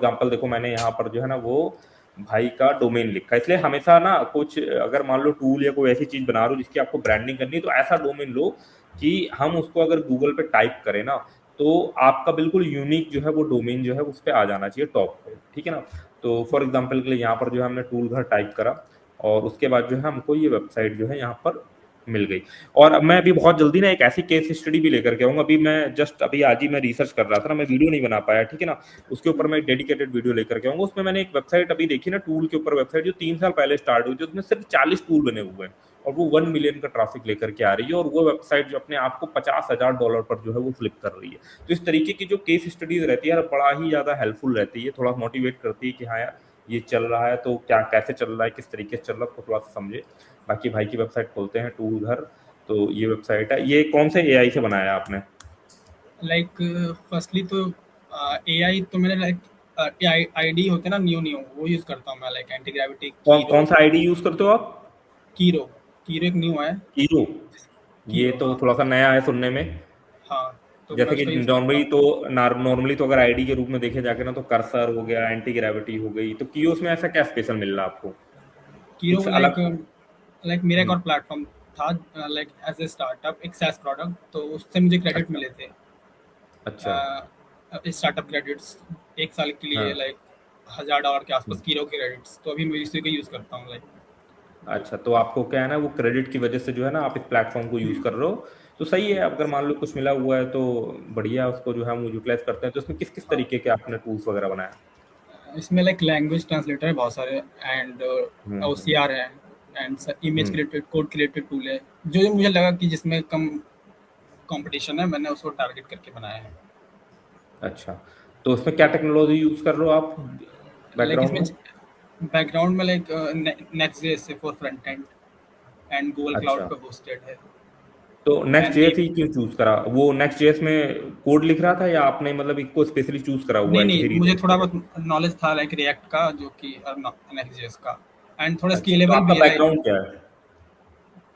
Example देखो, मैंने यहाँ पर जो है ना वो भाई का डोमेन लिखा है। इसलिए हमेशा ना कुछ अगर मान लो टूल या कोई ऐसी चीज बना रहे हो जिसकी आपको ब्रांडिंग करनी है, तो ऐसा डोमेन लो कि हम उसको अगर गूगल पे टाइप करें ना, तो आपका बिल्कुल यूनिक जो है वो डोमेन जो है उस पर आ जाना चाहिए टॉप पे, ठीक है ना। तो फॉर एग्जाम्पल के लिए यहाँ पर जो है हमने टूल घर टाइप करा, और उसके बाद जो है हमको ये वेबसाइट जो है यहाँ पर मिल गई। और अब मैं अभी बहुत जल्दी ना एक ऐसी केस स्टडी भी लेकर के आऊंगा। अभी मैं जस्ट अभी आज ही मैं रिसर्च कर रहा था ना, मैं वीडियो नहीं बना पाया, ठीक है ना। उसके ऊपर मैं एक डेडिकेटेड वीडियो लेकर के आऊंगा। उसमें मैंने एक वेबसाइट अभी देखी ना, टूल के ऊपर वेबसाइट, जो 3 साल पहले स्टार्ट हुई थी, उसमें सिर्फ 40 टूल बने हुए हैं, और वो 1 मिलियन का ट्रैफिक लेकर के आ रही है, और वो वेबसाइट जो अपने आप को $50,000 पर जो है वो फ्लिप कर रही है। तो इस तरीके की जो केस स्टडीज रहती है यार, बड़ा ही ज्यादा हेल्पफुल रहती है, थोड़ा मोटिवेट करती है कि हाँ यार ये चल रहा है तो क्या, कैसे चल रहा है, किस तरीके से चल रहा है, तो थोड़ा सा समझे। बाकी भाई की वेबसाइट खोलते हैं, टूल घर। तो ये वेबसाइट है, ये कौन से एआई से बनाया आपने? लाइक फर्स्टली तो एआई तो मैंने लाइक आईडी होते हैं ना, नियो नियो वो यूज करता हूँ मैं, लाइक एंटी ग्रेविटी कौन कीरो। कौन सा आईडी यूज करते हो आप? कीरो कीरो एक न्यू है। हीरो? ये कीरो, तो हाँ। थोड़ा सा नया है सुनने में। हाँ, तो मैं जैसे कि उसका यूज करता नॉर्मली हूँ। तो नॉर्मली तो अगर आईडी के रूप में देखे जाके ना, तो कर्सर हो गया, एंटी ग्रेविटी हो गई, तो कियोस में ऐसा क्या स्पेशल मिल रहा है आपको, कीरो कुछ लाइक अलग? लाइक मेरा एक हम्म, और प्लेटफॉर्म था, लाइक एज ए स्टार्टअप, एक SaaS प्रोडक्ट, तो उससे मुझे क्रेडिट अच्छा मिले थे। अच्छा। स्टार्टअप क्रेडिट्स 1 साल के लिए, हाँ। लाइक $1000 के आसपास हम्म, कीरो के क्रेडिट्स, तो अभी मैं इसी को यूज करता हूँ लाइक। अच्छा, तो आपको क्या है ना, वो क्रेडिट की वजह से जो है ना आप इस प्लेटफॉर्म को यूज कर रहे हो, तो सही है। अगर मान लो कुछ मिला हुआ है तो बढ़िया, उसको जो है हम यूटिलाइज करते हैं। तो इसमें किस किस हाँ, तरीके के आपने टूल्स वगैरह बनाया? इसमें लाइक लैंग्वेज ट्रांसलेटर है बहुत सारे, एंड हम्म OCR है, and image hmm created, code created tool है। जो जो मुझे लगा कि जिसमें कम कंपटीशन है, मैंने उसको टारगेट करके बनाया है। अच्छा, तो उसमें क्या टेक्नोलॉजी यूज कर रहे हो आप लाइक बैकग्राउंड इसमें में? बैकग्राउंड में लाइक नेक्स्ट.js से for front end, and Google cloud अच्छा, पे होस्टेड है। तो नेक्स्ट एंड जेएस एक, ही क्यों चूज करा? वो नेक्स्ट जेएस में कोड लिख रहा था, या आपने मतलब इसको स्पेशली चूज करा हुआ नहीं है नहीं, किसी मुझे रीजन की थोड़ा वजह से? बहुत नॉलेज था लाइक रिएक्ट का, जो कि नेक्स्ट.js का, एंड थोड़ा अच्छा, तो स्केलेबल आपका भी है लाइक। बैकग्राउंड क्या है?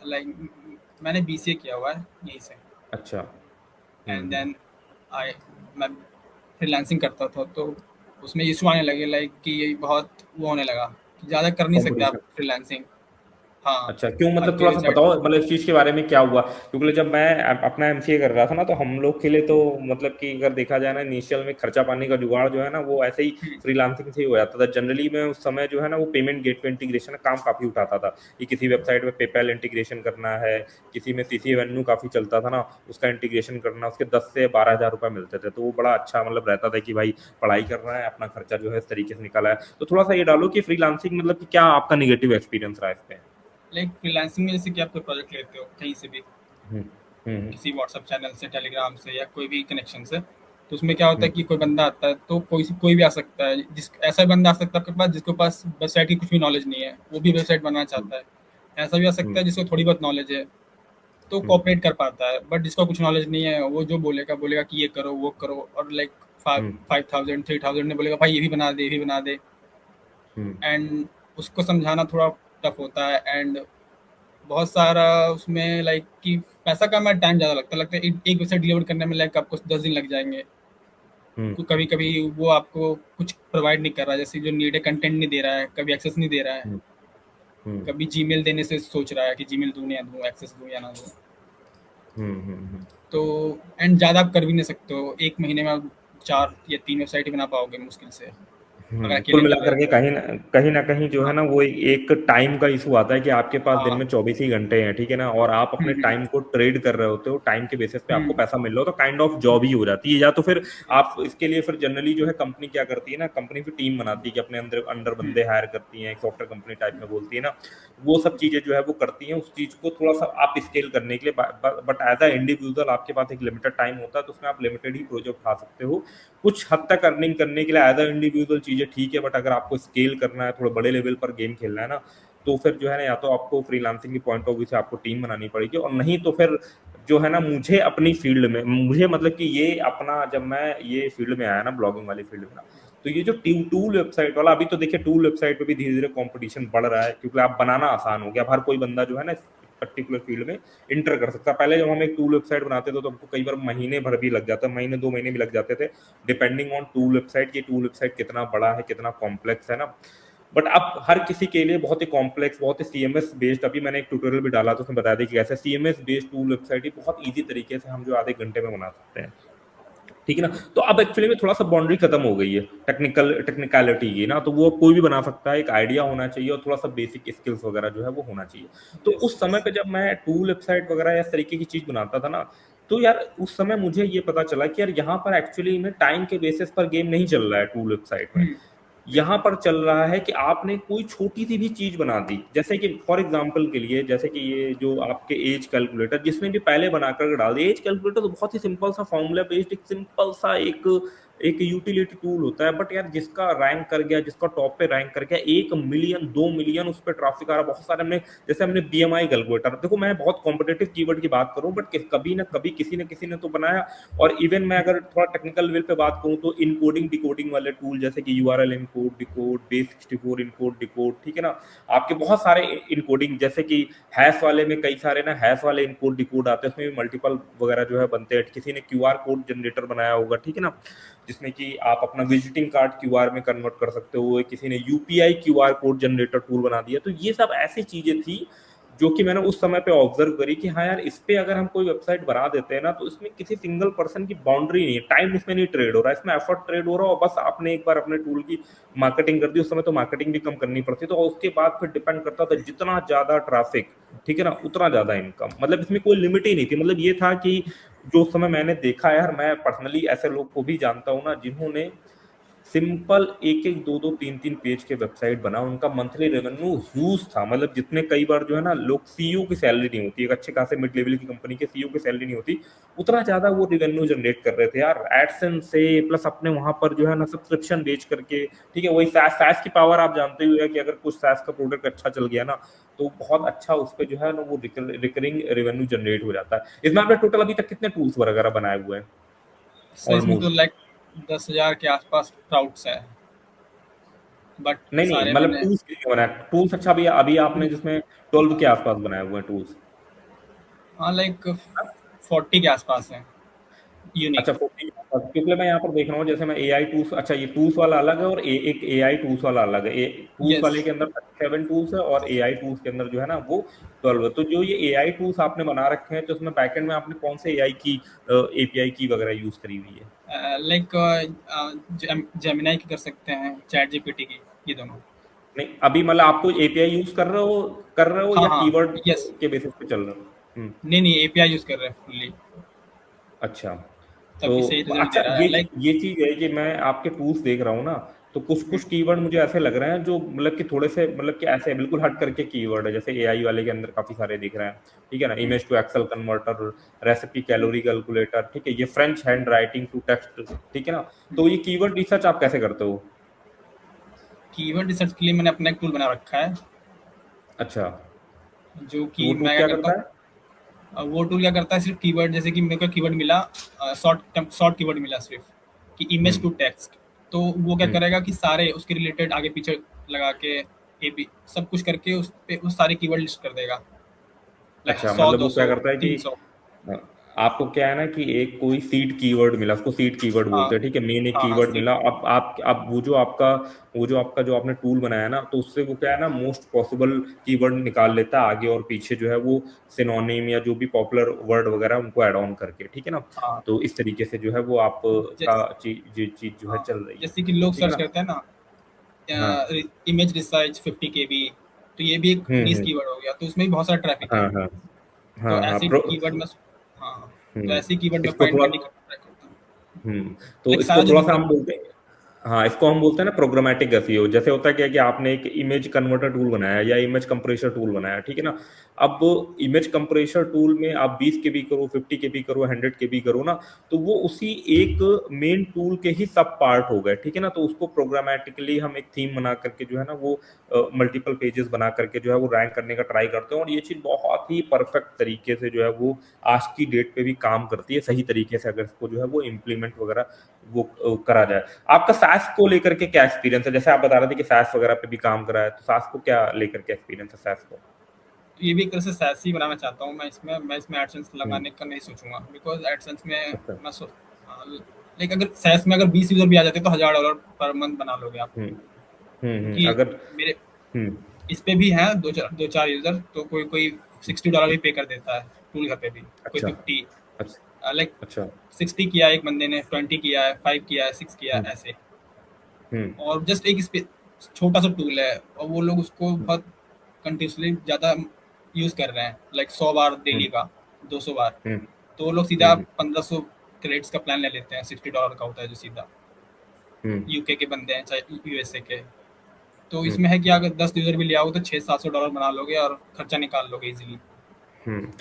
लाइक मैंने BCA किया हुआ है यहीं से, अच्छा। And hmm. देन आई मैं फ्रीलांसिंग करता था, तो उसमें इशू आने लगे लाइक कि ये बहुत वो होने लगा कि ज़्यादा कर नहीं सकते आप कंपटीशन? फ्रीलांसिंग। हाँ, अच्छा, क्यों, मतलब थोड़ा अकेले सा साइड बताओ, पे। मतलब इस चीज के बारे में क्या हुआ? क्योंकि जब मैं अपना एमसीए कर रहा था ना, तो हम लोग के लिए तो मतलब कि अगर देखा जाए ना, इनिशियल में खर्चा पानी का जुगाड़ जो है ना वो ऐसे ही फ्रीलांसिंग से ही हो जाता था जनरली। मैं उस समय जो है ना वो पेमेंट गेटवे इंटीग्रेशन का काम काफी उठाता था, कि किसी वेबसाइट में पेपैल इंटीग्रेशन करना है, किसी में सीसी वेन्यू काफी चलता था ना, उसका इंटीग्रेशन करना, उसके 10 से 12 हज़ार रुपए मिलते थे। तो वो बड़ा अच्छा मतलब रहता था कि भाई पढ़ाई कर रहा है, अपना खर्चा जो है इस तरीके से निकाला है। तो थोड़ा सा ये डालो कि फ्रीलांसिंग मतलब कि क्या आपका निगेटिव एक्सपीरियंस रहा है इस पे? लाइक फ्रीलांसिंग में जैसे कि आप कोई प्रोजेक्ट लेते हो कहीं से भी, हम्म हम्म किसी व्हाट्सएप चैनल से, टेलीग्राम से, या कोई भी कनेक्शन से, तो उसमें क्या होता है हम्म कि कोई बंदा आता है, तो कोई भी आ सकता है, जिस ऐसा बंदा आ सकता है आपके पास जिसके पास वेबसाइट की कुछ भी नॉलेज नहीं है, वो भी वेबसाइट बनाना चाहता है। ऐसा भी आ सकता हम्म है जिसको थोड़ी बहुत नॉलेज है, तो हम्म कोऑपरेट कर पाता है। बट जिसको कुछ नॉलेज नहीं है, वो जो बोलेगा बोलेगा कि ये करो वो करो, और लाइक फाइव हम्म 5000 3000 ने बोलेगा भाई ये भी बना दे, ये भी बना दे। हम्म एंड उसको समझाना थोड़ा टफ होता है, एंड बहुत सारा उसमें लाइक कि पैसा कम है, टाइम ज़्यादा लगता है एक वेबसाइट डिलीवर करने में लाइक आपको 10 दिन लग जाएंगे। हम्म कभी कभी वो आपको कुछ प्रोवाइड नहीं कर रहा है, जैसे जो नीड है कंटेंट नहीं दे रहा है, कभी एक्सेस नहीं दे रहा है, हम्म हम्म कभी जीमेल देने से सोच रहा है कि जीमेल दूँ या दूँ, एक्सेस दूँ या ना दूँ। हम्म। तो एंड ज़्यादा आप कर भी नहीं सकते हो, एक महीने में आप 4 या 3 वेबसाइट ही बना पाओगे मुश्किल से, अगर कुल अकेले कर रहे मिलाकर हैं के तो। कहीं ना कहीं जो है हाँ ना वो एक टाइम का इशू आता है कि आपके पास दिन हाँ। में 24 ही घंटे हैं, ठीक है ना, और आप अपने हम्म टाइम को ट्रेड कर रहे होते हो, टाइम के बेसिस पे आपको हम्म पैसा मिल रहा हो, तो काइंड ऑफ जॉब ही हो जाती है। या तो फिर आप इसके लिए फिर जनरली जो है कंपनी क्या करती है ना, कंपनी फिर टीम बनाती है कि अपने अंदर अंडर हम्म बंदे हायर करती हैं, एक सॉफ्टवेयर कंपनी टाइप में बोलती है ना, वो सब चीजें जो है वो करती हैं। उस चीज को थोड़ा सा आप स्केल करने के लिए, बट एज अ इंडिविजुअल आपके पास एक लिमिटेड टाइम होता है, तो उसमें आप लिमिटेड ही प्रोजेक्ट उठा सकते हो। कुछ हद तक अर्निंग करने के लिए एज अ इंडिविजुअल चीजें ठीक है, बट अगर आपको स्केल करना है, थोड़ा बड़े लेवल पर गेम खेलना है ना, तो फिर जो है ना या तो आपको फ्रीलांसिंग की पॉइंट ऑफ व्यू से आपको टीम बनानी पड़ेगी, और नहीं तो फिर जो है ना, मुझे अपनी फील्ड में, मुझे मतलब कि ये अपना, जब मैं ये फील्ड में आया ना, ब्लॉगिंग वाली फील्ड में ना, तो ये जो टूल वेबसाइट वाला, अभी तो देखिए टूल वेबसाइट पे भी धीरे धीरे कंपटीशन बढ़ रहा है, क्योंकि आप बनाना आसान हो गया। अब हर कोई बंदा जो है ना पर्टिकुलर फील्ड में इंटर कर सकता है। पहले जब हम एक टूल वेबसाइट बनाते थे तो हमको कई बार महीने भर भी लग जाता, महीने 2 महीने भी लग जाते थे, डिपेंडिंग ऑन टूल वेबसाइट कि टूल वेबसाइट कितना बड़ा है, कितना कॉम्प्लेक्स है ना। बट अब हर किसी के लिए बहुत ही कॉम्प्लेक्स, बहुत ही सीएमएस बेस्ड, अभी मैंने एक ट्यूटोरियल भी डाला तो उसमें बताया था कि कैसे सीएमएस बेस्ड टूल वेबसाइट बहुत ईजी तरीके से हम जो आधे घंटे में बना सकते हैं, ठीक है ना। तो अब एक्चुअली में थोड़ा सा बाउंड्री खत्म हो गई है टेक्निकलिटी की ना, तो वो कोई भी बना सकता है, एक आइडिया होना चाहिए और थोड़ा सा बेसिक स्किल्स वगैरह जो है वो होना चाहिए। तो यस उस यस। समय पे जब मैं टूल वेबसाइट वगैरह या इस तरीके की चीज बनाता था ना, तो यार उस समय मुझे ये पता चला कि यार यहाँ पर एक्चुअली में टाइम के बेसिस पर गेम नहीं चल रहा है टूल वेबसाइट में। यहाँ बिल्कुल। पर चल रहा है कि आपने कोई छोटी सी भी चीज बना दी, जैसे कि फॉर एग्जांपल के लिए, जैसे कि ये जो आपके एज कैलकुलेटर जिसने भी पहले बनाकर डाल दिया, एज कैलकुलेटर तो बहुत ही सिंपल सा फॉर्मूला बेस्ड एक सिंपल सा एक यूटिलिटी टूल होता है, बट यार जिसका रैंक कर गया, जिसका टॉप पे रैंक कर गया, 1 मिलियन 2 मिलियन उस पर ट्रैफिक आ रहा, बहुत सारे हमने, जैसे हमने बीएमआई कैलकुलेटर, देखो मैं बहुत कॉम्पिटेटिव कीवर्ड की बात करूं, बट कभी ना कभी किसी न किसी ने तो बनाया। और इवन मैं अगर थोड़ा टेक्निकल लेवल पे बात करूं तो इनकोडिंग डिकोडिंग वाले टूल जैसे कि यूआरएल इनकोड डिकोड, बेस64 इनकोड डिकोड, ठीक है ना, आपके बहुत सारे इनकोडिंग, जैसे कि हैश वाले में कई सारे ना हैश वाले इनकोड डिकोड आते हैं, उसमें भी मल्टीपल वगैरह जो है बनते हैं। किसी ने क्यूआर कोड जनरेटर बनाया होगा, ठीक है ना, जिसमें कि आप अपना विजिटिंग कार्ड क्यूआर में कन्वर्ट कर सकते हो, किसी ने UPI QR code generator tool बना दिया। तो ये सब ऐसी चीजें थी जो कि मैंने उस समय पे ऑब्जर्व करी कि हाँ यार, इस पे अगर हम कोई वेबसाइट बना देते हैं ना, तो इसमें किसी सिंगल पर्सन की बाउंड्री नहीं है, टाइम इसमें नहीं ट्रेड हो रहा है, इसमें एफर्ट ट्रेड हो रहा है, और बस आपने एक बार अपने टूल की मार्केटिंग कर दी। उस समय तो मार्केटिंग भी कम करनी पड़ती, तो उसके बाद फिर डिपेंड करता था जितना ज्यादा ट्रैफिक, ठीक है ना, उतना ज्यादा इनकम, मतलब इसमें कोई लिमिट ही नहीं थी। मतलब ये था कि जो उस समय मैंने देखा है यार, मैं पर्सनली ऐसे लोग को भी जानता हूँ ना जिन्होंने सिंपल एक एक दो दो तीन तीन पेज के वेबसाइट बना, उनका मंथली रेवेन्यू ह्यूज था। मतलब जितने कई बार जो है ना लोग सीईओ की सैलरी नहीं होती, एक अच्छे खासे मिड लेवल की कंपनी के सीईओ की सैलरी नहीं होती, उतना ज्यादा वो रेवेन्यू जनरेट कर रहे थे यार एडसेंस से, प्लस अपने वहां पर जो है ना सब्सक्रिप्शन बेच करके, ठीक है। वही सैस की पावर आप जानते ही हो कि अगर कुछ सैस का प्रोडक्ट अच्छा चल गया ना, तो बहुत अच्छा उस पर जो है ना वो रिकरिंग रेवेन्यू जनरेट हो जाता है। इसमें आपने टोटल अभी तक कितने टूल्स वगैरह बनाए हुए हैं सर इसमें तो ऑलमोस्ट? लाइक 10,000 के आसपास क्राउड्स है, बट नहीं नहीं, सारे मतलब मैंने टूल्स कितने बनाए टूल्स? अच्छा, अभी अभी आपने जिसमें 12 के आसपास बनाए हुए हैं टूल्स? हाँ लाइक 40 के आसपास है यूनिक। अच्छा, 40 के आसपास, क्योंकि मैं यहाँ पर देख रहा हूँ जैसे मैं एआई टूल्स, अच्छा ये टूल्स वाला अलग है और एक एआई टूल्स वाला अलग है। Tools yes. वाले के अंदर 7 टूल्स है और एआई टूल्स के अंदर जो है ना वो 12 है। तो जो ये एआई टूल्स आपने बना रखे हैं, तो उसमें बैकएंड में आपने कौन से एआई की एपीआई की वगैरह यूज करी हुई है? लाइक जेमिनाई की कर सकते हैं, चैट जीपीटी की, ये दोनों। नहीं, अभी मतलब आपको एपीआई यूज कर रहे हो हाँ या हाँ। Keyword yes. के बेसिस पे चल रहे हो? नहीं नहीं, एपीआई यूज कर रहे हैं फुल्ली, अच्छा। तो तभी सही रिजल्ट अच्छा, दे रहा ये है लाइक। ये चीज है कि मैं आपके टूल्स देख रहा हूँ ना, तो कुछ कुछ कीवर्ड मुझे ऐसे लग रहे हैं जो मतलब कि थोड़े से, मतलब कि ऐसे बिल्कुल हट करके कीवर्ड है, जैसे एआई वाले के अंदर काफी सारे दिख रहे हैं, ठीक है ना, image to Excel converter, recipe calorie calculator, ठीक है, ये French handwriting to text, ठीक है ना। तो ये कीवर्ड रिसर्च आप कैसे करते हो? कीवर्ड रिसर्च के लिए मैंने अपना एक टूल बना रखा है, अच्छा, जो तो कि वो टूल मैं क्या क्या करता करता हूँ। है? वो टूल क्या करता है, सिर्फ कीवर्ड, जैसे कि मेरे को कीवर्ड मिला, शॉर्ट कीवर्ड मिला सिर्फ, कि इमेज हम्म टू टेक्स्ट, तो वो क्या हम्म करेगा कि सारे उसके रिलेटेड आगे पीछे लगा के ए बी सब कुछ करके उस पे उस सारे कीवर्ड लिस्ट कर देगा, लाइक अच्छा, 100 मतलब दो वो क्या सौ करता है कि 300। अ, आपको क्या है ना कि एक कोई सीड कीवर्ड मिला, उसको सीड कीवर्ड हाँ बोलते हैं, ठीक है, मेन एक हाँ हाँ कीवर्ड सीट। मिला। अब वो जो आपका जो आपने टूल बनाया ना, तो उससे वो क्या है ना मोस्ट पॉसिबल कीवर्ड निकाल लेता है, आगे और पीछे जो है वो सिनोनिम या जो भी पॉपुलर वर्ड वगैरह उनको ऐड ऑन करके, ठीक है ना। हाँ तो इस तरीके से जो है वो आप का जैस, चीज जो है हाँ, चल रही है, जैसे कि लोग ठीक है सर्च ना। करते हैं ना, हाँ इमेज रिसर्च 50 KB, तो ये भी एक नीस हम्म, कीवर्ड हो गया, तो उसमें भी बहुत सारा ट्रैफिक हाँ है। हाँ तो हाँ हाँ ऐसे प्रो कीवर्ड में, हाँ, तो हम्म ऐसे कीवर्ड में इसको फाइंड थोड़ा करने का ट्राई करता हूँ, तो लाइक इसको सारा जो थोड़ा सा दिख हम रहा बोलते हैं, हाँ इसको हम बोलते हैं ना प्रोग्रामेटिक एसईओ। जैसे होता है क्या कि आपने एक इमेज कन्वर्टर टूल बनाया या इमेज कंप्रेसर टूल बनाया, ठीक है ना। अब इमेज कंप्रेसर टूल में आप 20 KB करो, 50 KB करो, 100 KB करो ना, तो वो उसी एक मेन टूल के ही सब पार्ट हो गए, ठीक है ना। तो उसको प्रोग्रामेटिकली हम एक थीम बना करके जो है ना वो मल्टीपल पेजेस बना करके जो है वो रैंक करने का ट्राई करते हैं, और ये चीज बहुत ही परफेक्ट तरीके से जो है वो आज की डेट पे भी काम करती है, सही तरीके से अगर इसको जो है वो इम्प्लीमेंट वगैरह वो करा जाए। आपका सास को लेकर के क्या एक्सपीरियंस है? जैसे आप बता रहे थे कि सास वगैरह पे भी काम करा है, तो सास को क्या लेकर के एक्सपीरियंस है सास को? ये भी एक तरह से SaaS ही बनाना चाहता हूँ मैं इसमें एडसेंस हम्म। लगाने का नहीं सोचूंगा, बिकॉज एडसेंस में अच्छा। मैं सो लाइक अगर SaaS में अगर 20 यूजर भी आ जाते तो $1000 पर मंथ बना लोगे आप, हम्म। क्योंकि अगर। मेरे हम्म। इस पे भी हैं दो चार यूजर, तो कोई कोई $60 भी पे कर देता है टूल घर पे भी, कोई अच्छा। 50, अच्छा। लाइक अच्छा। 60 किया है एक बंदे ने, 20 किया है, 5 किया है, 6 किया हम्म। है, ऐसे। हम्म। और जस्ट एक इस पे छोटा सा टूल है और वो लोग उसको बहुत कंटिन्यूसली ज़्यादा यूज़ कर रहे हैं, लाइक 100 बार डेली हम्म। का, 200 बार। हम्म। तो वो लोग सीधा हम्म। 1500 क्रेडिट्स का प्लान ले लेते हैं, $60 का होता है जो सीधा। हम्म। यूके के बंदे हैं चाहे यूएसए के। तो हम्म। इसमें है कि अगर 10 यूजर भी ले आओगे तो 600-700 डॉलर बना लोगे और खर्चा निकाल लोगे इजीली। हम्म।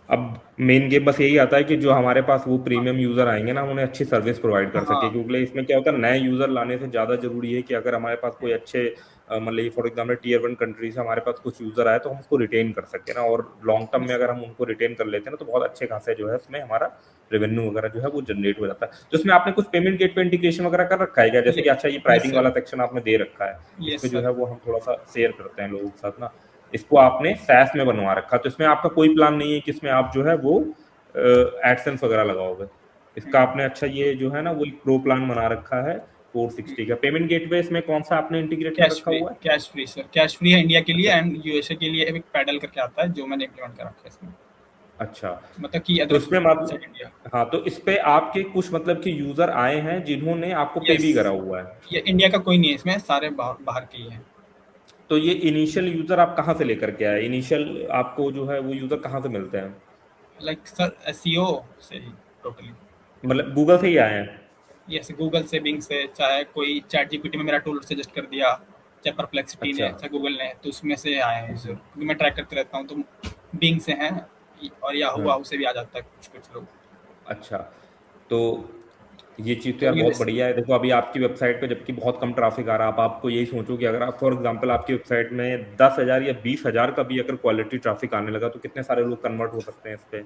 अब मेन गेम बस यही आता है कि जो हमारे पास वो हाँ प्रीमियम यूजर आएंगे ना, हम उन्हें अच्छी सर्विस प्रोवाइड कर सके, हाँ। क्योंकि इसमें क्या होता है, नए यूजर लाने से ज्यादा जरूरी है कि अगर हमारे पास कोई अच्छे मतलब फॉर एग्जाम्पल टीयर 1 कंट्री से हमारे पास कुछ यूजर आए तो हम उसको रिटेन कर सके ना, और लॉन्ग टर्म में अगर हम उनको रिटेन कर लेते हैं ना तो बहुत अच्छे खासे जो है उसमें हमारा रेवेन्यू वगैरह जो है वो जनरेट हो जाता है। तो इसमें आपने कुछ पेमेंट गेटवे इंटीग्रेशन वगैरह कर रखा है क्या? जैसे कि अच्छा ये यस प्राइसिंग सर। वाला सेक्शन आपने दे रखा है, इस पे यस जो सर। है वो हम थोड़ा सा शेयर करते हैं लोगों के साथ ना। इसको आपने सैस में बनवा रखा, तो इसमें आपका कोई प्लान नहीं है कि इसमें आप जो है वो एडसेंस वगैरह लगाओगे? इसका आपने अच्छा ये जो है ना वो एक प्रो प्लान बना रखा है 460 का। पेमेंट गेटवे इसमें कौन सा आपने इंटीग्रेट कर रखा हुआ है? Cash free sir, cash free है इंडिया के लिए, अच्छा। एंड यूएसए के लिए एक पैडल करके आता है जो मैंने इम्प्लीमेंट कर रखा है इसमें, अच्छा। मतलब कि तो अदर इसमें मतलब, इंडिया। हाँ, तो इस पे आपके कुछ मतलब कि यूजर आए हैं जिन्होंने आपको पे यस, भी करा हुआ है? ये इंडिया का कोई नहीं है इसमें, सारे बाहर बाहर के ही हैं। तो ये इनिशियल यूजर आप कहाँ से लेकर के आए? इनिशियल आपको जो है वो यूजर कहाँ से मिलते हैं? लाइक सर एसईओ से ही टोटली। मतलब गूगल से ही आए हैं? यस, गूगल से, बिंग से, चाहे कोई चैट जीपीटी में मेरा टूल सजेस्ट कर दिया, चाहे परप्लेक्सिटी अच्छा। ने, चाहे गूगल ने, तो उसमें से आए हैं यूजर, क्योंकि मैं ट्रैक करते रहता हूँ तो बिंग से हैं, और याहू हाँ। वाहू से भी आ जाता है कुछ कुछ लोग। अच्छा। तो ये चीज़ तो तो यार बहुत यूएस। बढ़िया है। देखो अभी आपकी वेबसाइट पे जबकि बहुत कम ट्रैफिक आ रहा है, आप आपको यही सोचो कि अगर आप फॉर एग्जांपल आपकी वेबसाइट में 10,000 या 20,000 का भी अगर क्वालिटी ट्रैफिक आने लगा तो कितने सारे लोग कन्वर्ट हो सकते हैं इस पे?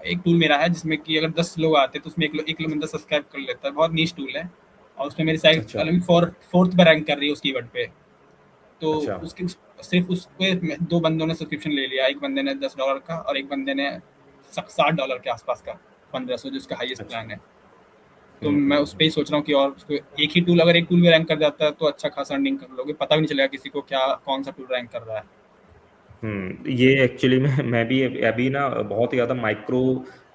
एक टूल मेरा है जिसमें कि अगर 10 लोग आते हैं तो उसमें एक लोग बंदा सब्सक्राइब कर लेता है, बहुत नीच टूल है। और उसमें मेरी साइट अच्छा। अलग फोर्थ पे रैंक कर रही है उस कीवर्ड पे। तो अच्छा। उसके सिर्फ उस पे दो बंदों ने सब्सक्रिप्शन ले लिया, एक बंदे ने $10 का और एक बंदे ने $60 के आसपास का, 1500 जो उसका हाईएस्ट अच्छा। प्लान है। तो मैं उस पर ही सोच रहा हूँ कि और उसको एक ही टूल, अगर एक टूल भी रैंक कर जाता है तो अच्छा खासा अर्निंग कर लोगे, पता भी नहीं चलेगा किसी को क्या कौन सा टूल रैंक कर रहा है। ये एक्चुअली में मैं भी अभी ना बहुत ही ज़्यादा माइक्रो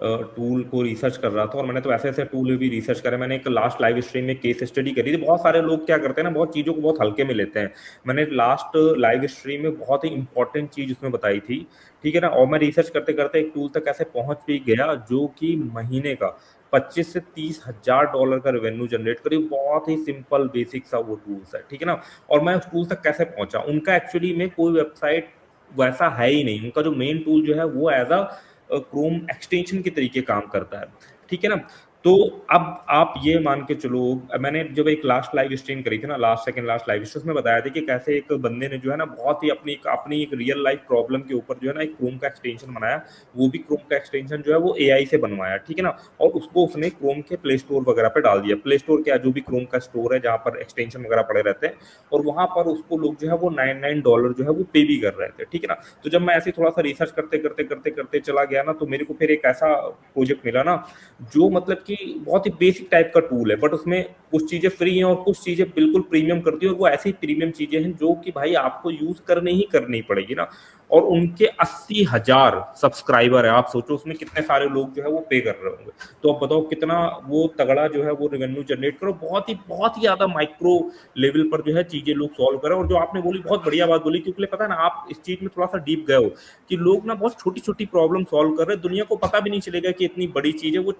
टूल को रिसर्च कर रहा था, और मैंने तो ऐसे ऐसे टूल भी रिसर्च करे। मैंने एक लास्ट लाइव स्ट्रीम में केस स्टडी करी थी। बहुत सारे लोग क्या करते हैं ना, बहुत चीज़ों को बहुत हल्के में लेते हैं। मैंने लास्ट लाइव स्ट्रीम में बहुत ही इंपॉर्टेंट चीज़ उसमें बताई थी, ठीक है ना। और मैं रिसर्च करते करते एक टूल तक ऐसे पहुंच भी गया जो कि महीने का 25 से 30 हजार डॉलर का रेवेन्यू जनरेट करी। बहुत ही सिंपल बेसिक सा वो टूल्स है, ठीक है ना। और मैं उस टूल तक कैसे पहुंचा, उनका एक्चुअली में कोई वेबसाइट वैसा है ही नहीं। उनका जो मेन टूल जो है वो एज अ क्रोम एक्सटेंशन के तरीके काम करता है, ठीक है ना। तो अब आप ये मान के चलो, मैंने जब एक लास्ट लाइव स्ट्रीम करी थी ना, last second last live stream में बताया था कि कैसे एक बंदे ने जो है ना बहुत ही अपनी एक रियल लाइफ प्रॉब्लम के ऊपर जो है ना एक क्रोम का एक्सटेंशन बनाया। वो भी क्रोम का एक्सटेंशन जो है वो एआई से बनवाया, ठीक है ना। और उसको उसने क्रोम के प्ले स्टोर वगैरह पे डाल दिया। प्ले स्टोर क्या, जो भी क्रोम का स्टोर है जहाँ पर एक्सटेंशन वगैरह पड़े रहते हैं, और वहां पर उसको लोग जो है वो $99 जो है वो पे भी कर रहे थे, ठीक है ना। तो जब मैं ऐसे थोड़ा सा रिसर्च करते करते करते करते चला गया ना, तो मेरे को फिर एक ऐसा प्रोजेक्ट मिला ना जो मतलब कि बहुत ही बेसिक टाइप का टूल है, बट उसमें कुछ चीजें फ्री हैं और कुछ चीजें बिल्कुल प्रीमियम करती है, और वो ऐसी प्रीमियम चीजें हैं जो कि भाई आपको यूज करनी ही करनी पड़ेगी ना। और उनके 80,000 सब्सक्राइबर है, आप सोचो उसमें कितने सारे लोग जो है वो पे कर रहे होंगे। तो अब बताओ कितना वो तगड़ा जो है वो रेवेन्यू जनरेट करो। बहुत ही ज्यादा माइक्रो लेवल पर जो है चीजें लोग सॉल्व करें। और जो आपने बोली बहुत बढ़िया बात बोली, क्योंकि पता है ना आप इस चीज में थोड़ा सा डीप गए हो कि लोग ना बहुत छोटी छोटी प्रॉब्लम सॉल्व कर रहे हैं, दुनिया को पता भी नहीं चलेगा कि इतनी बड़ी चीज है वो।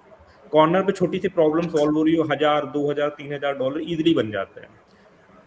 कॉर्नर पे छोटी सी प्रॉब्लम सॉल्व हो रही हो, 1,000 2,000 $3,000 इजिली बन जाते हैं,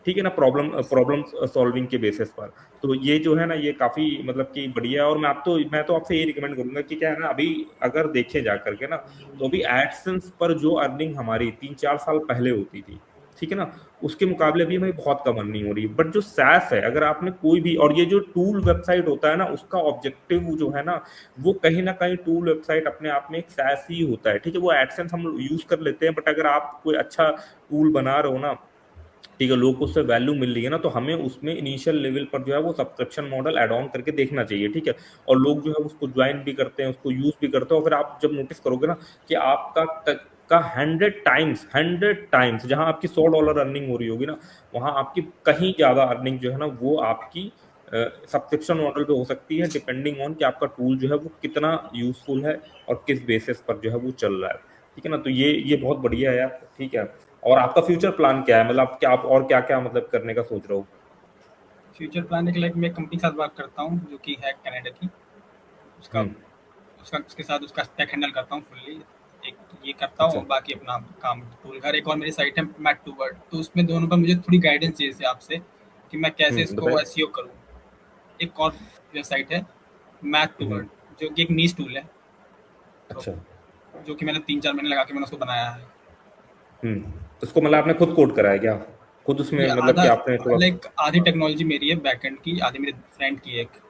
ठीक है ना, प्रॉब्लम प्रॉब्लम सॉल्विंग के बेसिस पर। तो ये जो है ना ये काफी मतलब कि बढ़िया है। और मैं तो आपसे ये रिकमेंड करूंगा कि क्या है ना, अभी अगर देखे जा करके ना, तो अभी एडसेंस पर जो अर्निंग हमारी 3-4 साल पहले होती थी, ठीक है ना, उसके मुकाबले अभी हमें बहुत कम अर्निंग हो रही है। बट जो सैस है, अगर आपने कोई भी, और ये जो टूल वेबसाइट होता है ना, उसका ऑब्जेक्टिव जो है ना, वो कहीं ना कहीं टूल वेबसाइट अपने आप में एक सैस ही होता है, ठीक है। वो एडसेंस हम यूज कर लेते हैं, बट अगर आप कोई अच्छा टूल बना रहे हो ना, ठीक है, लोग को उससे वैल्यू मिल रही है ना, तो हमें उसमें इनिशियल लेवल पर जो है वो सब्सक्रिप्शन मॉडल ऐड ऑन करके देखना चाहिए, ठीक है। और लोग जो है उसको ज्वाइन भी करते हैं, उसको यूज भी करते हैं, और फिर आप जब नोटिस करोगे ना कि आपका का 100 टाइम्स जहां आपकी $100 अर्निंग हो रही होगी ना, वहां आपकी कहीं ज्यादा अर्निंग जो है ना वो आपकी सब्सक्रिप्शन मॉडल पे हो सकती है, डिपेंडिंग ऑन कि आपका टूल जो है वो कितना यूजफुल है और किस बेसिस पर जो है वो चल रहा है, ठीक है ना। तो ये बहुत बढ़िया है यार, ठीक है। और आपका फ्यूचर प्लान क्या है, मतलब क्या आप और क्या क्या मतलब करने का सोच रहे हो? फ्यूचर प्लान एक लाइक मैं कंपनी के साथ वर्क करता हूँ जो कि है कनाडा की, उसका हम्म। उसका उसके साथ उसका स्टैक हैंडल करता हूँ फुल्ली। एक ये करता हूँ अच्छा। और बाकी अपना काम टूल घर। एक और मेरी साइट है मैट टू वर्ड, तो उसमें दोनों पर मुझे थोड़ी गाइडेंस चाहिए थी आपसे कि मैं कैसे इसको बताइए। एसईओ करूँ। एक और वेबसाइट है मैथ टू हम्म। वर्ड, जो कि एक नीश टूल है, तो अच्छा। जो कि मैंने 3-4 महीने लगा के मैंने उसको बनाया है। उसको मतलब आपने खुद कोड करा है क्या? खुद उसमें ये मतलब आधा कि आपने थोड़ा। लाइक आधी टेक्नोलॉजी मेरी है बैकएंड की, आधी मेरे फ्रेंड की है एक।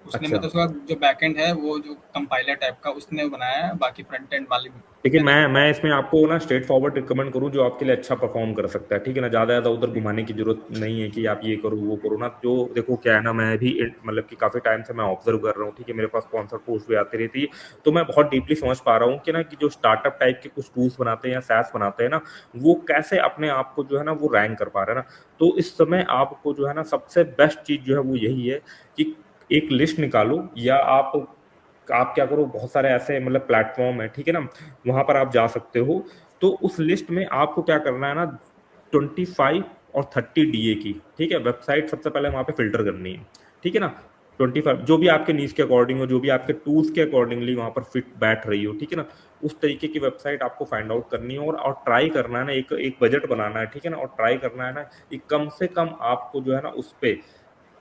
उसने अच्छा। मतलब उसका जो बैकएंड है वो जो कंपाइलर टाइप का उसने बनाया है, बाकी फ्रंट एंड वाली देखिए, मैंने। मैं इसमें आपको ना स्ट्रेट फॉरवर्ड रिकमेंड करूं जो आपके लिए अच्छा परफॉर्म कर सकता है, ठीक है ना। ज़्यादा ज़्यादा उधर घुमाने की जरूरत नहीं है कि आप ये करो वो करो ना। जो देखो क्या है ना, मैं भी मतलब कि काफ़ी टाइम से मैं ऑब्जर्व कर रहा हूँ, ठीक है, मेरे पास स्पॉन्सर पोस्ट भी आती रहती है, तो मैं बहुत डीपली समझ पा रहा हूँ कि ना कि जो स्टार्टअप टाइप के कुछ टूल्स बनाते हैं या सैस बनाते हैं ना, वो कैसे अपने आप को जो है ना वो रैंक कर पा रहे हैं ना। तो इस समय आपको जो है ना सबसे बेस्ट चीज़ जो है वो यही है कि एक लिस्ट निकालो, या आप क्या करो, बहुत सारे ऐसे मतलब प्लेटफॉर्म है, ठीक है ना, वहां पर आप जा सकते हो। तो उस लिस्ट में आपको क्या करना है ना, 25 और 30 DA की, ठीक है, वेबसाइट सबसे पहले वहां पे फिल्टर करनी है, ठीक है ना। 25 जो भी आपके नीड्स के अकॉर्डिंग हो, जो भी आपके टूल्स के अकॉर्डिंगली वहां पर फिट बैठ रही हो, ठीक है ना, उस तरीके की वेबसाइट आपको फाइंड आउट करनी है। और ट्राई करना है ना, एक एक बजट बनाना है, ठीक है ना, और ट्राई करना है ना कि कम से कम आपको जो है ना उस पे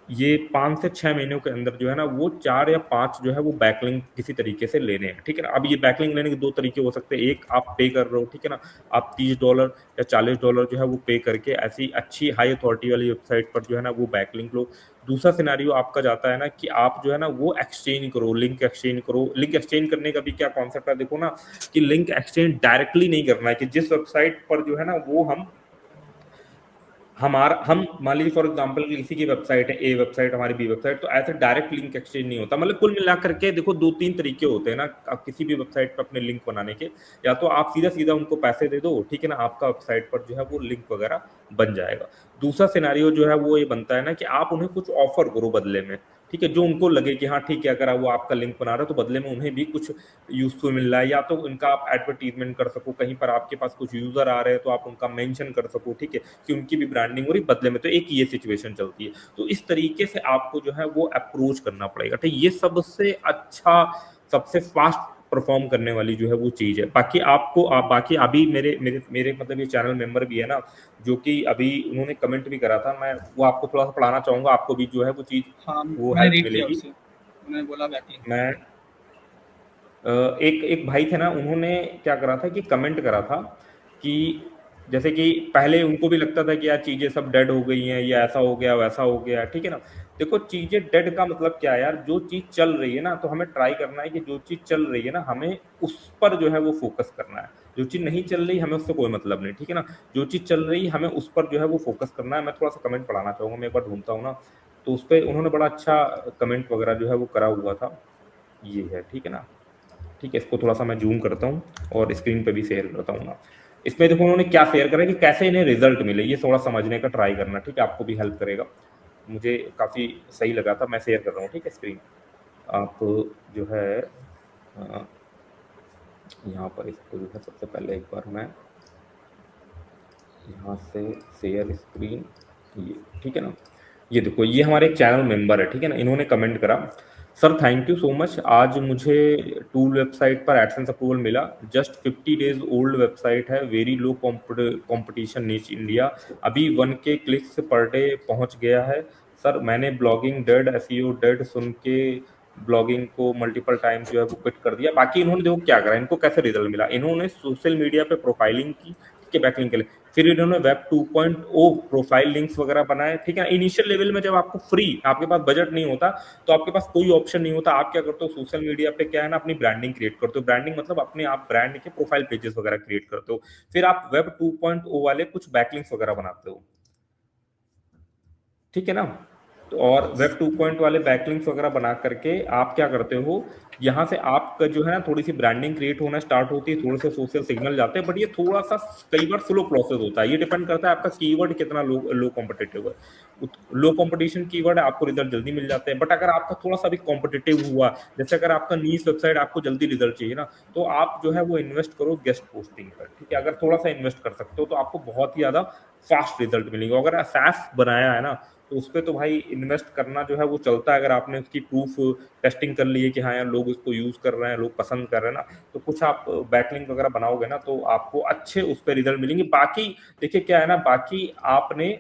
ये 5 से 6 महीनों के अंदर जो है ना वो 4 या 5 जो है वो बैकलिंक किसी तरीके से लेने हैं, ठीक है ना। अब ये बैकलिंक लेने के दो तरीके हो सकते हैं, एक आप पे कर रहे हो, ठीक है ना, आप $30 या $40 जो है वो पे करके ऐसी अच्छी हाई अथॉरिटी वाली वेबसाइट पर जो है ना वो बैकलिंक लो। दूसरा सिनेरियो आपका जाता है ना कि आप जो है ना वो एक्सचेंज करो, लिंक एक्सचेंज करो। लिंक एक्सचेंज करने का भी क्या कॉन्सेप्ट है, देखो ना, कि लिंक एक्सचेंज डायरेक्टली नहीं करना है, कि जिस वेबसाइट पर जो है ना वो हम मान लीजिए फॉर एग्जांपल किसी की वेबसाइट है, ए वेबसाइट हमारी बी वेबसाइट, तो ऐसे डायरेक्ट लिंक एक्सचेंज नहीं होता। मतलब कुल मिला करके देखो, दो तीन तरीके होते हैं ना आप किसी भी वेबसाइट पर अपने लिंक बनाने के। या तो आप सीधा सीधा उनको पैसे दे दो, ठीक है ना, आपका वेबसाइट पर जो है वो लिंक वगैरह बन जाएगा। दूसरा सिनारियो जो है वो ये बनता है ना कि आप उन्हें कुछ ऑफर करो बदले में, ठीक है, जो उनको लगे कि हाँ ठीक है, अगर वो आपका लिंक बना रहे हो तो बदले में उन्हें भी कुछ यूजफुल मिल रहा है। या तो उनका आप एडवर्टीजमेंट कर सको, कहीं पर आपके पास कुछ यूजर आ रहे हैं तो आप उनका मेंशन कर सको, ठीक है, कि उनकी भी ब्रांडिंग हो रही बदले में। तो एक ये सिचुएशन चलती है। तो इस तरीके से आपको जो है वो अप्रोच करना पड़ेगा, ठीक है। ये सबसे अच्छा, सबसे फास्ट परफॉर्म करने वाली जो है वो चीज है। बाकी आपको बाकी अभी मेरे मेरे मेरे मतलब ये चैनल मेंबर भी है ना, जो कि अभी उन्होंने कमेंट भी करा था, मैं वो आपको थोड़ा सा पढ़ाना चाहूंगा, आपको भी जो है वो चीज हाँ, वो मैंने हेल्प रीड किया मिलेगी। उससे, उन्होंने बोला बैकलिंक। मैं एक एक भाई थे ना, उन्होंने क्या करा था कि कमेंट करा था कि जैसे कि पहले उनको भी लगता था कि यार चीजें सब डेड हो गई हैं, ये ऐसा हो गया वैसा हो गया, ठीक है ना। देखो, चीजें डेड का मतलब क्या है यार, जो चीज चल रही है ना, तो हमें ट्राई करना है कि जो चीज चल रही है ना हमें उस पर जो है वो फोकस करना है। जो चीज नहीं चल रही हमें उससे कोई मतलब नहीं, ठीक है ना। जो चीज चल रही हमें उस पर जो है वो फोकस करना है। मैं थोड़ा सा कमेंट पढ़ाना चाहूंगा, मैं एक बार ढूंढता हूँ ना, तो उस पर उन्होंने बड़ा अच्छा कमेंट वगैरह जो है वो करा हुआ था। ये है, ठीक है ना। ठीक है, इसको थोड़ा सा मैं जूम करता हूँ और स्क्रीन पे भी शेयर करता हूँ ना। इसमें देखो उन्होंने क्या शेयर करा है कि कैसे इन्हें रिजल्ट मिले, ये थोड़ा समझने का ट्राई करना, ठीक है, आपको भी हेल्प करेगा। मुझे काफ़ी सही लगा था, मैं शेयर कर रहा हूँ, ठीक है, स्क्रीन। आप जो है यहाँ पर इसको जो है सबसे पहले एक बार मैं यहाँ से शेयर स्क्रीन, ये ठीक है ना। ये देखो, ये हमारे एक चैनल मेंबर है, ठीक है ना, इन्होंने कमेंट करा, sir thank you so much, आज मुझे टूल वेबसाइट पर एडसेंस अप्रूवल मिला। जस्ट 50 डेज ओल्ड वेबसाइट है, वेरी लो कंपटीशन नीच इंडिया, अभी 1K क्लिक्स पर डे पहुंच गया है। सर मैंने ब्लॉगिंग डेड, एसईओ डेड सुन के ब्लॉगिंग को मल्टीपल टाइम जो है वो क्विट कर दिया। बाकी इन्होंने देखो क्या करा, इनको कैसे रिजल्ट मिला, इन्होंने सोशल मीडिया पे प्रोफाइलिंग की, उसके बैकलिंक के लिए। फिर इन्होंने वेब 2.0 प्रोफाइल लिंक्स वगैरह बनाए, ठीक है। इनिशियल लेवल में जब आपको फ्री, आपके पास बजट नहीं होता, तो आपके पास कोई ऑप्शन नहीं होता, आप क्या करते हो, सोशल मीडिया पे क्या है ना, अपनी ब्रांडिंग क्रिएट करते हो। ब्रांडिंग मतलब अपने आप ब्रांड के प्रोफाइल पेजेस वगैरह क्रिएट करते हो। फिर आप वेब 2.0 वाले कुछ बैकलिंक्स वगैरह बनाते हो, ठीक है ना। तो और वेब 2 वाले बैकलिंक्स वगैरह बना करके आप क्या करते हो, यहाँ से आपका जो है ना थोड़ी सी ब्रांडिंग क्रिएट होना स्टार्ट होती है, थोड़े से सोशल सिग्नल जाते हैं, बट ये थोड़ा सा कई बार स्लो प्रोसेस होता है। ये डिपेंड करता है आपका कीवर्ड कितना लो कॉम्पिटिटिव है। लो कॉम्पिटिशन कीवर्ड है, आपको रिजल्ट जल्दी मिल जाते हैं। बट अगर आपका थोड़ा सा भी कॉम्पिटिटिव हुआ, जैसे अगर आपका नीश वेबसाइट, आपको जल्दी रिजल्ट चाहिए ना, तो आप जो है वो इन्वेस्ट करो गेस्ट पोस्टिंग पर, ठीक है। अगर थोड़ा सा इन्वेस्ट कर सकते हो तो आपको बहुत ही ज्यादा फास्ट रिजल्ट मिलेंगे। अगर SaaS बनाया है ना, तो उस पर तो भाई इन्वेस्ट करना जो है वो चलता है। अगर आपने उसकी प्रूफ टेस्टिंग कर ली है कि हाँ यार लोग इसको यूज कर रहे हैं, लोग पसंद कर रहे हैं ना, तो कुछ आप बैकलिंक वगैरह बनाओगे ना, तो आपको अच्छे उस पर रिजल्ट मिलेंगे। बाकी देखिए क्या है ना, बाकी आपने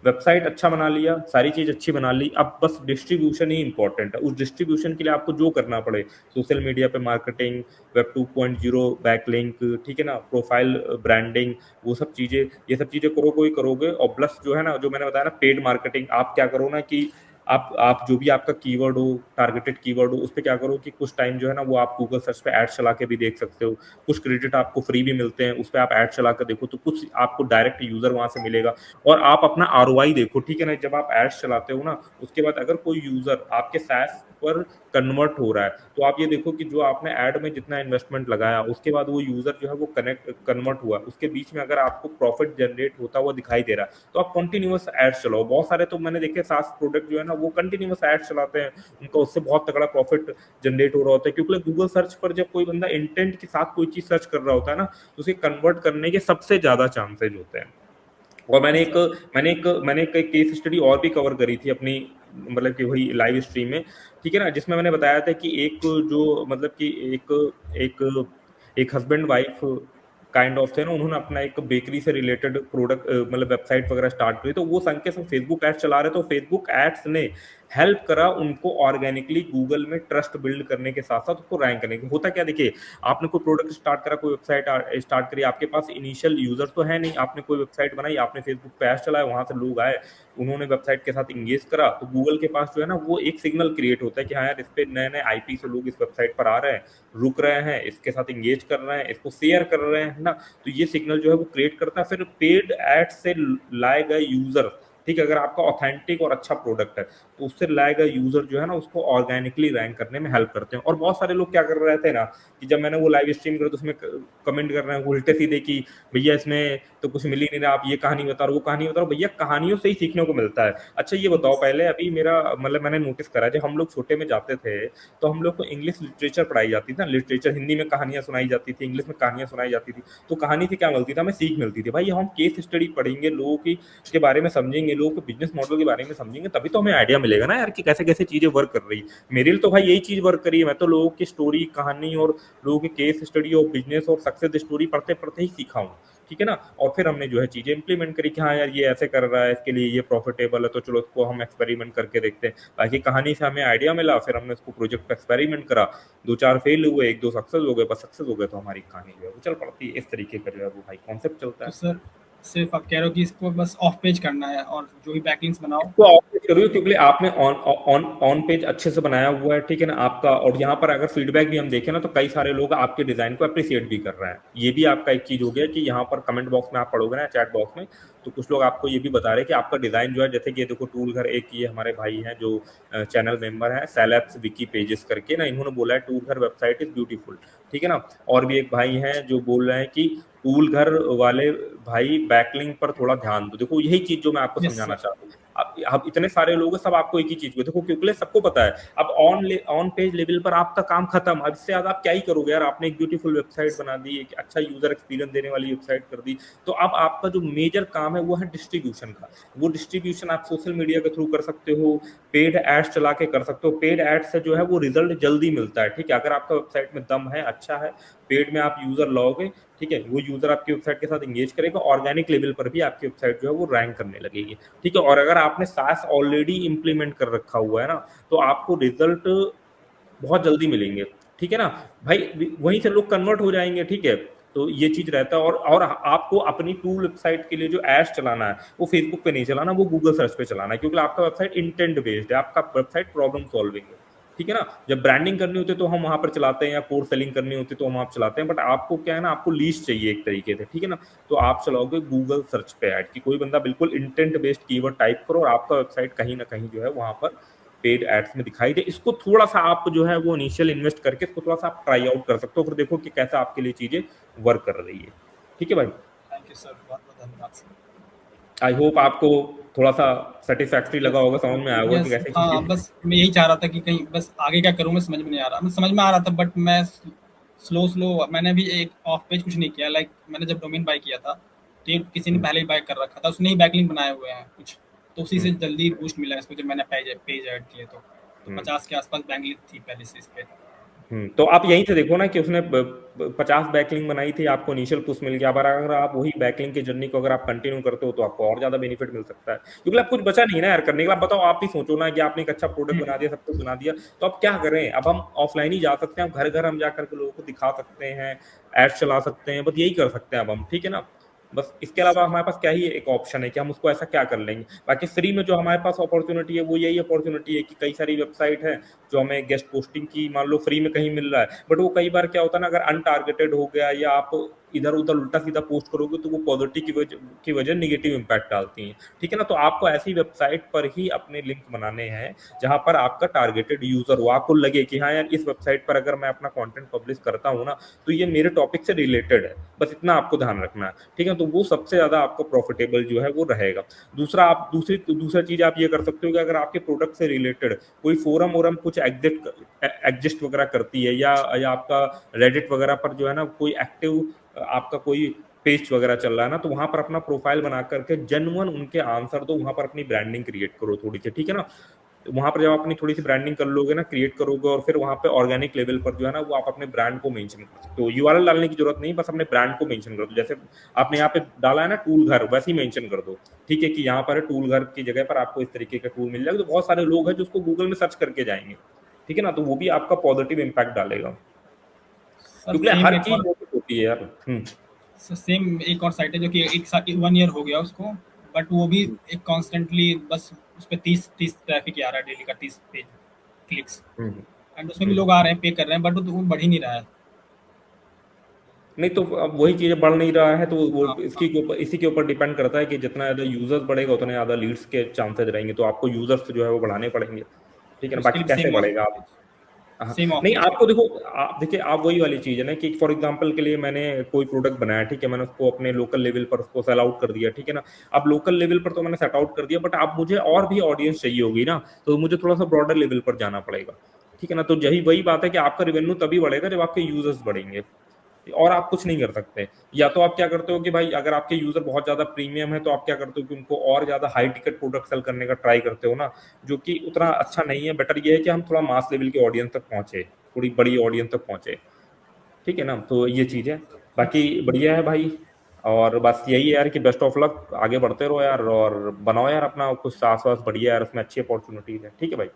वेबसाइट अच्छा बना लिया, सारी चीज अच्छी बना ली, अब बस डिस्ट्रीब्यूशन ही इंपॉर्टेंट है। उस डिस्ट्रीब्यूशन के लिए आपको जो करना पड़े, सोशल मीडिया पे मार्केटिंग, वेब 2.0 बैकलिंक, ठीक है ना, प्रोफाइल ब्रांडिंग, वो सब चीजें, ये सब चीजें करोगे ही करोगे। और प्लस जो है ना, जो मैंने बताया ना पेड मार्केटिंग, आप क्या करो ना कि आप जो भी आपका कीवर्ड हो, टारगेटेड कीवर्ड हो, उस पर क्या करो कि कुछ टाइम जो है ना वो आप गूगल सर्च पे ऐड चला के भी देख सकते हो। कुछ क्रेडिट आपको फ्री भी मिलते हैं, उस पर आप ऐड चला कर देखो, तो कुछ आपको डायरेक्ट यूजर वहां से मिलेगा। और आप अपना ROI देखो, ठीक है ना। जब आप एड्स चलाते हो ना, उसके बाद अगर कोई यूजर आपके SaaS पर कन्वर्ट हो रहा है, तो आप ये देखो कि जो आपने ऐड में जितना इन्वेस्टमेंट लगाया, उसके बाद वो यूजर जो है वो कन्वर्ट हुआ, उसके बीच में अगर आपको प्रॉफिट जनरेट होता हुआ दिखाई दे रहा है, तो आप कंटिन्यूअस एड्स चलाओ। बहुत सारे तो मैंने देखे SaaS प्रोडक्ट जो है ना वो कंटिन्यूअस एड्स चलाते हैं, उनका उससे बहुत तगड़ा प्रॉफिट जनरेट हो रहा होता है। क्योंकि गूगल सर्च पर जब कोई बंदा इंटेंट के साथ कोई चीज सर्च कर रहा होता है ना, तो उसे कन्वर्ट करने के सबसे ज्यादा चांसेज होते हैं। और मैंने एक केस स्टडी और भी कवर करी थी अपनी, मतलब कि वही लाइव स्ट्रीम में, ठीक है ना, जिसमें मैंने बताया था कि एक जो मतलब कि एक एक हस्बैंड वाइफ काइंड ऑफ थे ना, उन्होंने अपना एक बेकरी से रिलेटेड प्रोडक्ट मतलब वेबसाइट वगैरह स्टार्ट करी, तो वो संग के संग फेसबुक एड्स चला रहे, तो फेसबुक एड्स ने हेल्प करा उनको ऑर्गेनिकली गूगल में ट्रस्ट बिल्ड करने के साथ साथ उसको रैंक करने के। होता क्या, देखिए आपने कोई प्रोडक्ट स्टार्ट करा, कोई वेबसाइट स्टार्ट करी, आपके पास इनिशियल यूजर तो है नहीं, आपने कोई वेबसाइट बनाई, आपने फेसबुक पे एड्स चलाया, वहां से लोग आए, उन्होंने वेबसाइट के साथ इंगेज करा, तो गूगल के पास जो है ना वो एक सिग्नल क्रिएट होता है कि हाँ यार इस पे नए नए IP से लोग इस वेबसाइट पर आ रहे हैं, रुक रहे हैं, इसके साथ इंगेज कर रहे हैं, इसको शेयर कर रहे हैं ना, तो ये सिग्नल जो है वो क्रिएट करता है। फिर पेड एड से लाए गए यूजर, ठीक है, अगर आपका ऑथेंटिक और अच्छा प्रोडक्ट है, तो उससे लाए गए यूजर जो है ना उसको ऑर्गेनिकली रैंक करने में हेल्प करते हैं। और बहुत सारे लोग क्या कर रहे थे ना, कि जब मैंने वो लाइव स्ट्रीम करा तो उसमें कमेंट कर रहे हैं उल्टे सीधे कि भैया इसमें तो कुछ मिल ही नहीं रहा, आप ये कहानी बता रहे हो, वो कहानी बता रहे हो। भैया कहानियों से ही सीखने को मिलता है। अच्छा ये बताओ, पहले अभी मेरा मतलब मैंने नोटिस करा, जब हम लोग छोटे में जाते थे तो हम लोग को इंग्लिश लिटरेचर पढ़ाई जाती थी ना, लिटरेचर हिंदी में कहानियां सुनाई जाती थी, इंग्लिश में कहानियां सुनाई जाती थी, तो कहानी से क्या मिलती था, हमें सीख मिलती थी। भाई हम केस स्टडी पढ़ेंगे, लोगों की के बारे में समझेंगे, लोगों के बिजनेस मॉडल के बारे में समझेंगे, तभी तो हमें आइडिया मिलेगा ना यार कि कैसे कैसे चीजें वर्क कर रही है। मेरे लिए तो भाई यही चीज वर्क करी है, मैं तो लोगों की स्टोरी, कहानी और लोगों के केस स्टडी और बिजनेस और सक्सेस स्टोरी पढ़ते पढ़ते ही सीखा हूँ, ठीक है ना। और फिर हमने जो है चीजें इंप्लीमेंट करी कि हाँ यार ये ऐसे कर रहा है, इसके लिए ये प्रॉफिटेबल है, तो चलो इसको हम एक्सपेरिमेंट करके देखते हैं। बाकी कहानी से हमें आइडिया मिला, फिर हमने इसको प्रोजेक्ट पे एक्सपेरिमेंट करा, 2-4 फेल हुए, 1-2 सक्सेस हो गए, बस सक्सेस हो गए तो हमारी कहानी जो है वो चल पड़ती है। इस तरीके का जो है वो भाई कॉन्सेप्ट चलता तो है। सर सिर्फ आप कह रहे हो कि इसको बस ऑफ पेज करना है और जो भी बैकलिंक्स बनाओ। इसको ऑफ पेज करो, क्योंकि आपने ऑन ऑन ऑन पेज अच्छे से बनाया हुआ है, ठीक है ना आपका। और यहाँ पर अगर फीडबैक भी हम देखें ना, तो कई सारे लोग आपके डिजाइन को अप्रिशिएट भी कर रहे हैं। ये भी आपका एक चीज हो गया कि यहाँ पर कमेंट बॉक्स में आप पढ़ोगे ना, चैट बॉक्स में, तो कुछ लोग आपको ये भी बता रहे हैं कि आपका डिजाइन जो है, जैसे कि ये देखो टूल घर, एक ये हमारे भाई हैं जो चैनल मेंबर है सेलेब्स विकी पेजेस करके ना, इन्होंने बोला है टूल घर वेबसाइट इज ब्यूटीफुल, ठीक है ना। और भी एक भाई हैं जो बोल रहे हैं कि टूल घर वाले भाई बैकलिंक पर थोड़ा ध्यान दो। देखो यही चीज जो मैं आपको यस समझाना सर। चाहता हूँ। अब इतने सारे लोग हैं, सब आपको एक ही चीज को देखो, क्योंकि सबको पता है अब ऑन पेज लेवल पर आपका काम खत्म। अब इससे ज्यादा आप क्या ही करोगे यार, आपने एक ब्यूटीफुल वेबसाइट बना दी, एक अच्छा यूजर एक्सपीरियंस देने वाली वेबसाइट कर दी, तो अब आपका जो मेजर काम है वो है डिस्ट्रीब्यूशन का। वो डिस्ट्रीब्यूशन आप सोशल मीडिया के थ्रू कर सकते हो, पेड एड्स चला के कर सकते हो। पेड एड्स से जो है वो रिजल्ट जल्दी मिलता है, ठीक है। अगर आपका वेबसाइट में दम है, अच्छा है, पेड में आप यूजर लाओगे, ठीक है, वो यूजर आपकी वेबसाइट के साथ इंगेज करेगा, ऑर्गेनिक लेवल पर भी आपकी वेबसाइट जो है वो रैंक करने लगेगी, ठीक है। और अगर आपने SaaS ऑलरेडी इंप्लीमेंट कर रखा हुआ है ना, तो आपको रिजल्ट बहुत जल्दी मिलेंगे, ठीक है ना। भाई वहीं से लोग कन्वर्ट हो जाएंगे, ठीक है। तो ये चीज रहता है। और आपको अपनी टूल वेबसाइट के लिए जो एड्स चलाना है वो फेसबुक पे नहीं चलाना, वो गूगल सर्च पे चलाना है, क्योंकि आपका वेबसाइट इंटेंट बेस्ड है, आपका वेबसाइट प्रॉब्लम सॉल्विंग है, ठीक है ना। जब ब्रांडिंग करनी होती है तो हम वहां पर चलाते हैं, या कोर सेलिंग करनी होती है तो हम आप चलाते हैं, बट आपको क्या है ना, आपको लीड चाहिए एक तरीके से, ठीक है ना। तो आप चलाओगे गूगल सर्च पे ऐड, कि कोई बंदा बिल्कुल इंटेंट बेस्ड कीवर्ड टाइप करो और आपका वेबसाइट कहीं ना कहीं जो है वहां पर पेड एड्स में दिखाई दे। इसको थोड़ा सा आप जो है वो इनिशियल इन्वेस्ट करके इसको थोड़ा सा आप ट्राई आउट कर सकते हो, फिर देखो कि कैसा आपके लिए चीजें वर्क कर रही है, ठीक है भाई। थैंक यू सर, बहुत बहुत धन्यवाद सर। आई होप आपको थोड़ा सा सेटिस्फैक्ट्री लगा यस, होगा, समझ में आया होगा कि यस, कैसे हाँ, चीजें। बस मैं यही चाह रहा था कि कहीं बस आगे क्या करूँ मैं समझ में नहीं आ रहा। मैं समझ में आ रहा था बट मैं स्लो मैंने भी एक ऑफ पेज कुछ नहीं किया। लाइक मैंने जब डोमेन बाय किया था तो ये किसी ने हम्म, पहले ही बाय कर रखा था, उसने ही बैकलिंक बनाए हुए हैं कुछ, तो उसी से हम्म, जल्दी बूस्ट मिला इसको जब मैंने पेज ऐड किए तो हम्म। 50 के आसपास बैकलिंक थी पहले से इस पे। तो आप यहीं से देखो ना कि उसने 50 बैकलिंक बनाई थी, आपको इनिशियल पुश मिल गया। पर अगर आप वही बैकलिंक की जर्नी को अगर आप कंटिन्यू करते हो तो आपको और ज्यादा बेनिफिट मिल सकता है, क्योंकि आप कुछ बचा नहीं ना यार करने के लिए। आप बताओ, आप ही सोचो ना कि आपने एक अच्छा प्रोडक्ट बना दिया, सब कुछ बना दिया, तो अब क्या करें। अब हम ऑफलाइन ही जा सकते हैं, अब घर घर हम जा करके लोगों को दिखा सकते हैं, एड्स चला सकते हैं, बस यही कर सकते हैं अब हम, ठीक है ना। बस इसके अलावा हमारे पास क्या ही एक ऑप्शन है कि हम उसको ऐसा क्या कर लेंगे। बाकी फ्री में जो हमारे पास अपॉर्चुनिटी है वो यही अपॉर्चुनिटी है कि कई सारी वेबसाइट है जो हमें गेस्ट पोस्टिंग की मान लो फ्री में कहीं मिल रहा है, बट वो कई बार क्या होता है ना, अगर अनटारगेटेड हो गया या आप इधर उधर उल्टा सीधा पोस्ट करोगे तो वो पॉजिटिव की वजह निगेटिव इंपैक्ट डालती हैं, ठीक है ना। तो आपको ऐसी वेबसाइट पर ही अपने लिंक बनाने हैं जहां पर आपका टारगेटेड यूजर हो, आपको लगे कि हाँ यार इस वेबसाइट पर अगर मैं अपना कंटेंट पब्लिश करता हूँ ना तो ये मेरे टॉपिक से रिलेटेड है, बस इतना आपको ध्यान रखना है, ठीक है। तो वो सबसे ज्यादा आपको प्रॉफिटेबल जो है वो रहेगा। दूसरा चीज आप ये कर सकते हो कि अगर आपके प्रोडक्ट से रिलेटेड कोई फोरम वोरम कुछ एग्जिस्ट वगैरह करती है, या आपका रेडिट वगैरह पर जो है ना कोई एक्टिव आपका कोई पेज वगैरह चल रहा है ना, तो वहां पर अपना प्रोफाइल बना करके जेन्युइन उनके आंसर दो, वहां पर अपनी ब्रांडिंग क्रिएट करो थोड़ी सी, ठीक है ना। तो वहां पर जब आप अपनी थोड़ी सी ब्रांडिंग कर लोगे ना, क्रिएट करोगे, और फिर वहां पे ऑर्गेनिक लेवल पर जो है ना वो आप अपने ब्रांड को मेंशन कर सकते हो। यूआरएल डालने की जरूरत नहीं, बस अपने ब्रांड को मेंशन कर दो। जैसे आपने यहाँ पे डाला है ना टूल घर, वैसे ही मेंशन कर दो, ठीक है, कि यहाँ पर टूल घर की जगह पर आपको इस तरीके का टूल मिल जाएगा। तो बहुत सारे लोग हैं जो उसको गूगल में सर्च करके जाएंगे, ठीक है ना, तो वो भी आपका पॉजिटिव इम्पैक्ट डालेगा, सर क्योंकि सेम हर एक चीज और होती है यार। सेम एक और साइट है जो कि एक साल 1 ईयर हो गया उसको, बट वो भी एक कॉन्स्टेंटली बस उस पर 30 ट्रैफिक आ रहा है डेली का, 30 पेज क्लिक्स, हम्म, एंड उसमें भी हम्म। लोग आ रहे हैं पे कर रहे हैं बट वो बढ़ ही नहीं रहा है। नहीं तो अब वही चीजें बढ़ नहीं रहा है, तो वो हाँ, इसकी हाँ, के ऊपर इसी के ऊपर डिपेंड करता है कि जितना ज्यादा यूजर्स बढ़ेगा उतने ज्यादा लीड्स के चांसेस रहेंगे, तो आपको यूजर्स जो है वो बढ़ाने पड़ेंगे, ठीक है ना। उसके बाकी लिए कैसे सेम ऑफ बढ़ेगा आप। पेज, हाँ, सेम ऑफ नहीं पेज आपको करना। देखो, आप देखिए, आप वही वाली चीज है ना कि फॉर एग्जांपल के लिए मैंने कोई प्रोडक्ट बनाया, ठीक है, मैंने उसको अपने लोकल लेवल पर उसको सेल आउट कर दिया, ठीक है ना। अब लोकल लेवल पर तो मैंने सेट आउट कर दिया, बट अब मुझे और भी ऑडियंस चाहिए होगी ना, तो मुझे थोड़ा सा ब्रॉडर लेवल पर जाना पड़ेगा, ठीक है ना। तो यही वही बात है कि आपका रेवेन्यू तभी बढ़ेगा जब आपके यूजर्स बढ़ेंगे, और आप कुछ नहीं कर सकते। या तो आप क्या करते हो कि भाई अगर आपके यूजर बहुत ज्यादा प्रीमियम है तो आप क्या करते हो कि उनको और ज्यादा हाई टिकट प्रोडक्ट सेल करने का ट्राई करते हो ना, जो कि उतना अच्छा नहीं है। बेटर ये है कि हम थोड़ा मास लेवल की ऑडियंस तक पहुंचे, थोड़ी बड़ी ऑडियंस तक पहुंचे, ठीक है ना। तो ये चीज है, बाकी बढ़िया है भाई। और बस यही है यार कि बेस्ट ऑफ लक, आगे बढ़ते रहो यार, और बनाओ यार अपना कुछ सास वास बढ़िया यार, उसमें अच्छी अपॉर्चुनिटीज है, ठीक है भाई।